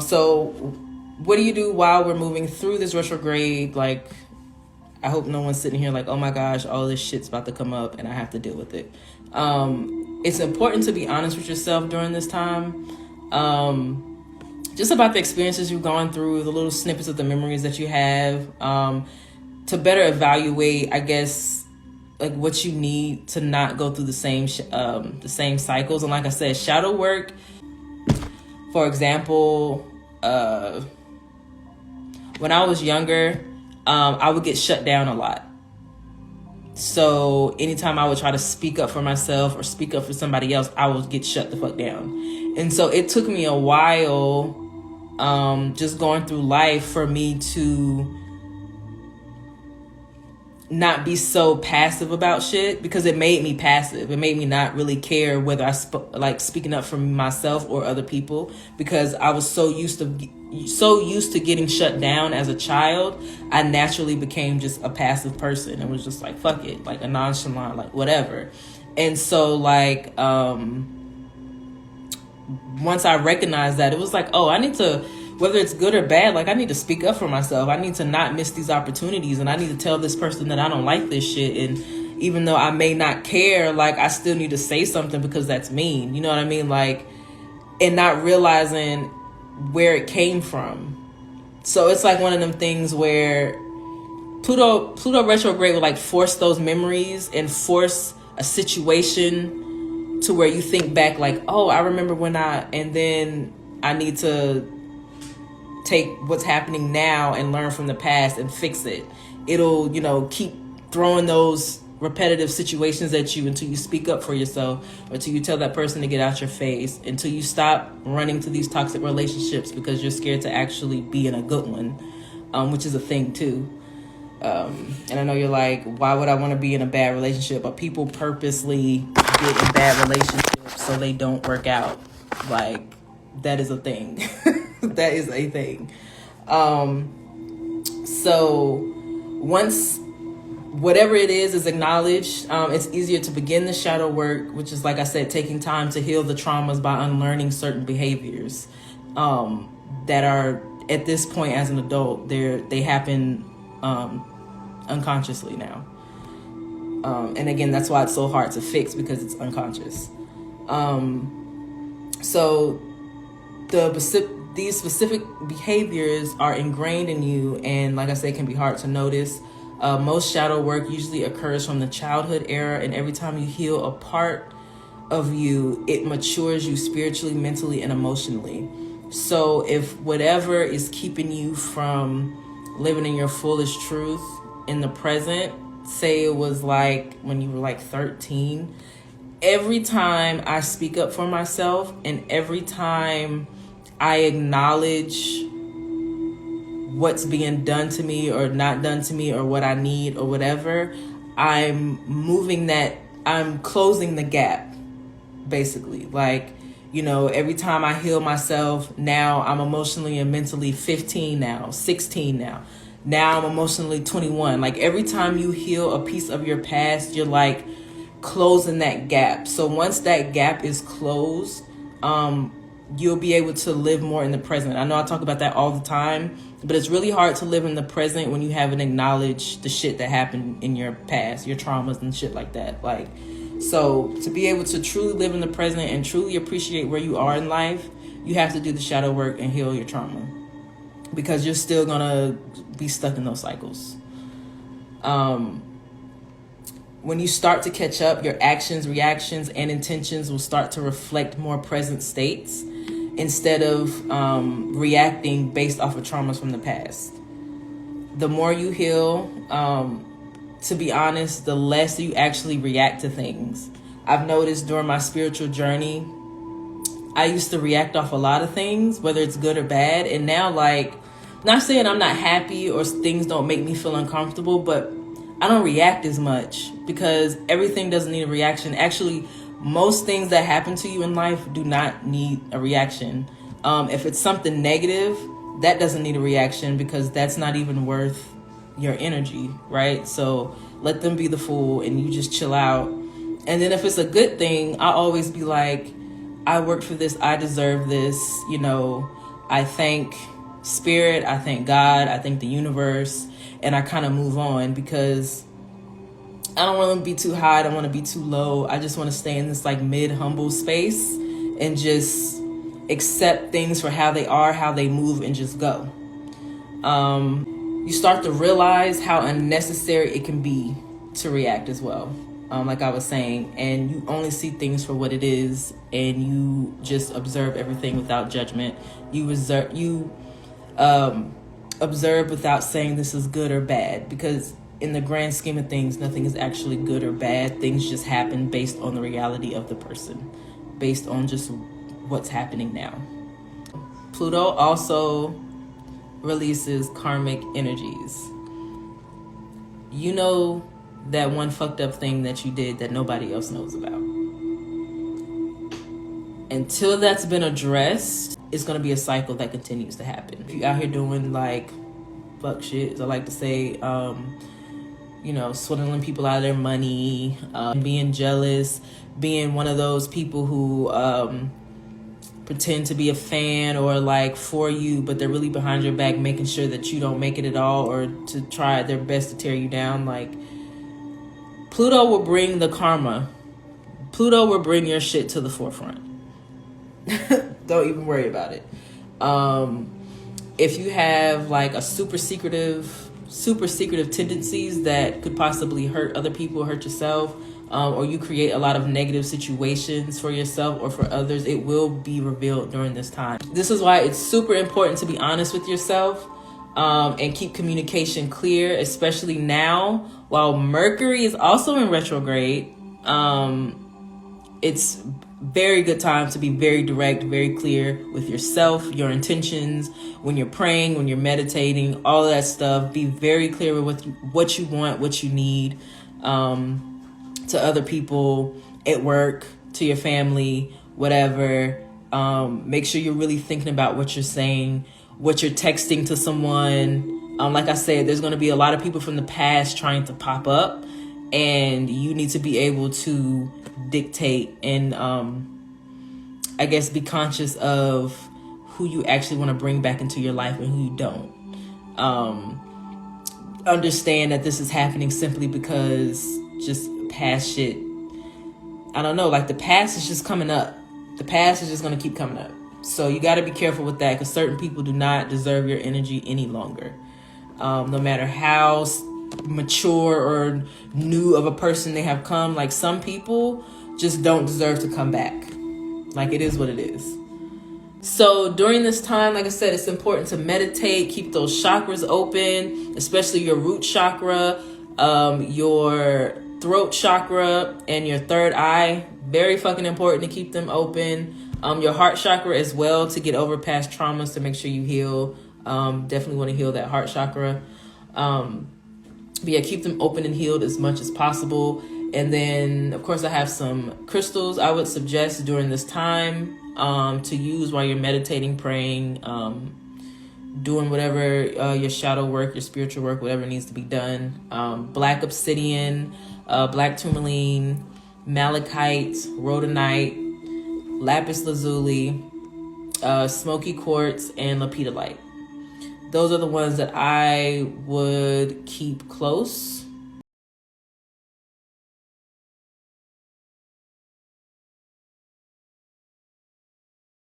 So what do you do while we're moving through this retrograde? Like, I hope no one's sitting here like, oh my gosh, all this shit's about to come up and I have to deal with it. It's important to be honest with yourself during this time. Just about the experiences you've gone through, the little snippets of the memories that you have, to better evaluate, I guess, like what you need to not go through the same cycles. And like I said, shadow work, for example, when I was younger, I would get shut down a lot. So anytime I would try to speak up for myself or speak up for somebody else, I would get shut the fuck down. And so it took me a while, just going through life, for me to not be so passive about shit, because it made me passive. It made me not really care whether I speaking up for myself or other people, because I was so used to getting shut down as a child. I naturally became just a passive person and was just like, fuck it, like a nonchalant, like whatever. And so like, once I recognized that, it was like, oh, I need to, whether it's good or bad, like I need to speak up for myself. I need to not miss these opportunities, and I need to tell this person that I don't like this shit. And even though I may not care, like I still need to say something because that's mean. You know what I mean? Like, and not realizing where it came from. So it's like one of them things where Pluto retrograde would like force those memories and force a situation to where you think back like, oh, I remember when and then I need to take what's happening now and learn from the past and fix it. It'll, keep throwing those repetitive situations at you until you speak up for yourself, or until you tell that person to get out your face, until you stop running to these toxic relationships because you're scared to actually be in a good one, which is a thing too. And I know you're like, why would I want to be in a bad relationship? But people purposely get in bad relationships so they don't work out. Like, that is a thing. That is a thing. So once whatever it is acknowledged, it's easier to begin the shadow work, which is, like I said, taking time to heal the traumas by unlearning certain behaviors that are, at this point as an adult, they happen unconsciously now. And again, that's why it's so hard to fix, because it's unconscious. So these specific behaviors are ingrained in you, and like I said, can be hard to notice. Most shadow work usually occurs from the childhood era, and every time you heal a part of you, it matures you spiritually, mentally, and emotionally. So if whatever is keeping you from living in your fullest truth in the present, say it was like when you were like 13, every time I speak up for myself and every time I acknowledge what's being done to me or not done to me or what I need or whatever, I'm closing the gap, basically. Like, every time I heal myself, now I'm emotionally and mentally 15 now, 16 now. Now I'm emotionally 21. Like, every time you heal a piece of your past, you're like closing that gap. So once that gap is closed, you'll be able to live more in the present. I know I talk about that all the time, but it's really hard to live in the present when you haven't acknowledged the shit that happened in your past, your traumas and shit like that. Like, so to be able to truly live in the present and truly appreciate where you are in life, you have to do the shadow work and heal your trauma, because you're still gonna be stuck in those cycles. When you start to catch up, your actions, reactions, and intentions will start to reflect more present states instead of reacting based off of traumas from the past. The more you heal, to be honest, the less you actually react to things. I've noticed during my spiritual journey, I used to react off a lot of things, whether it's good or bad. And now, like, not saying I'm not happy or things don't make me feel uncomfortable, but I don't react as much because everything doesn't need a reaction. Actually, most things that happen to you in life do not need a reaction. If it's something negative, that doesn't need a reaction because that's not even worth your energy, right? So let them be the fool and you just chill out. And then if it's a good thing, I always be like, I worked for this, I deserve this, I thank spirit, I thank God, I thank the universe, and I kind of move on, because I don't want to be too high, I don't want to be too low. I just want to stay in this like mid humble space and just accept things for how they are, how they move, and just go. You start to realize how unnecessary it can be to react as well. Like I was saying, and you only see things for what it is, and you just observe everything without judgment. You observe without saying this is good or bad, because in the grand scheme of things, nothing is actually good or bad. Things just happen based on the reality of the person, based on just what's happening now. Pluto also releases karmic energies. You know that one fucked up thing that you did that nobody else knows about. Until that's been addressed, it's going to be a cycle that continues to happen. If you're out here doing like fuck shit, as I like to say, swindling people out of their money, being jealous, being one of those people who pretend to be a fan or like for you, but they're really behind your back making sure that you don't make it at all, or to try their best to tear you down. Like, Pluto will bring the karma. Pluto will bring your shit to the forefront. Don't even worry about it. If you have like a super secretive tendencies that could possibly hurt other people, hurt yourself, or you create a lot of negative situations for yourself or for others, it will be revealed during this time. This is why it's super important to be honest with yourself, and keep communication clear, especially now while Mercury is also in retrograde. It's very good time to be very direct, very clear with yourself, your intentions, when you're praying, when you're meditating, all of that stuff. Be very clear with what you want, what you need, to other people, at work, to your family, whatever. Make sure you're really thinking about what you're saying, what you're texting to someone. Like I said, there's going to be a lot of people from the past trying to pop up, and you need to be able to dictate and I guess be conscious of who you actually want to bring back into your life and who you don't. Understand that this is happening simply because just past shit, I don't know, like the past is just coming up. The past is just going to keep coming up. So you got to be careful with that, because certain people do not deserve your energy any longer. No matter how mature or new of a person they have come, like some people just don't deserve to come back. Like, it is what it is. So during this time, like I said, it's important to meditate, keep those chakras open, especially your root chakra, your throat chakra, and your third eye. Very fucking important to keep them open. Your heart chakra as well, to get over past traumas, to make sure you heal. Definitely want to heal that heart chakra. But yeah, keep them open and healed as much as possible. And then, of course, I have some crystals I would suggest during this time to use while you're meditating, praying, doing whatever your shadow work, your spiritual work, whatever needs to be done. Black obsidian, black tourmaline, malachite, rhodonite, lapis lazuli, smoky quartz, and lepidolite. Those are the ones that I would keep close